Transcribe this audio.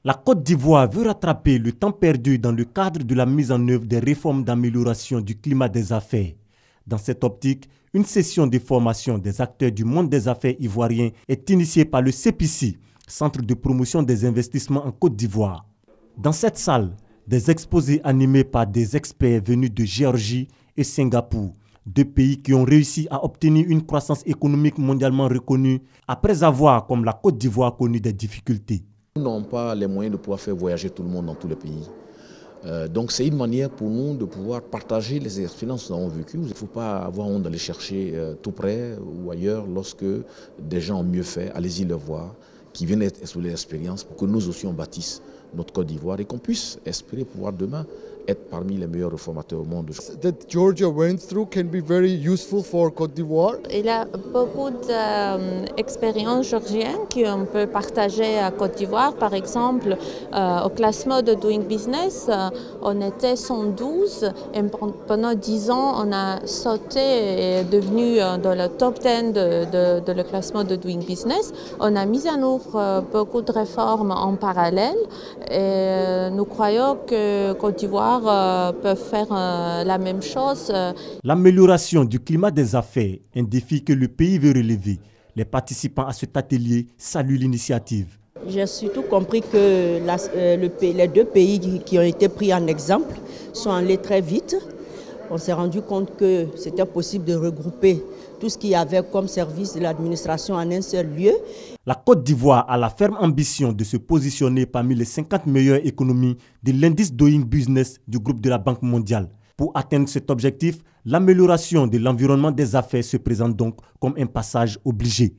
La Côte d'Ivoire veut rattraper le temps perdu dans le cadre de la mise en œuvre des réformes d'amélioration du climat des affaires. Dans cette optique, une session de formation des acteurs du monde des affaires ivoiriens est initiée par le CEPICI, Centre de promotion des investissements en Côte d'Ivoire. Dans cette salle, des exposés animés par des experts venus de Géorgie et Singapour, deux pays qui ont réussi à obtenir une croissance économique mondialement reconnue après avoir, comme la Côte d'Ivoire, connu des difficultés. Nous n'avons pas les moyens de pouvoir faire voyager tout le monde dans tous les pays. Donc c'est une manière pour nous de pouvoir partager les expériences que nous avons vécues. Il ne faut pas avoir honte d'aller chercher tout près ou ailleurs lorsque des gens ont mieux fait. Allez-y le voir, qui viennent explorer l'expérience pour que nous aussi on bâtisse notre Côte d'Ivoire et qu'on puisse espérer pouvoir demain être parmi les meilleurs réformateurs au monde. That Georgia went through can be very useful for Côte d'Ivoire. Il y a beaucoup d'expériences géorgiennes qu'on peut partager à Côte d'Ivoire. Par exemple, au classement de Doing Business, on était 112 et pendant 10 ans, on a sauté et est devenu dans le top 10 de le classement de Doing Business. On a mis en œuvre beaucoup de réformes en parallèle et nous croyons que Côte d'Ivoire peuvent faire la même chose. L'amélioration du climat des affaires, un défi que le pays veut relever. Les participants à cet atelier saluent l'initiative. J'ai surtout compris que les deux pays qui ont été pris en exemple sont allés très vite. On s'est rendu compte que c'était possible de regrouper tout ce qu'il y avait comme service de l'administration en un seul lieu. La Côte d'Ivoire a la ferme ambition de se positionner parmi les 50 meilleures économies de l'indice Doing Business du groupe de la Banque mondiale. Pour atteindre cet objectif, l'amélioration de l'environnement des affaires se présente donc comme un passage obligé.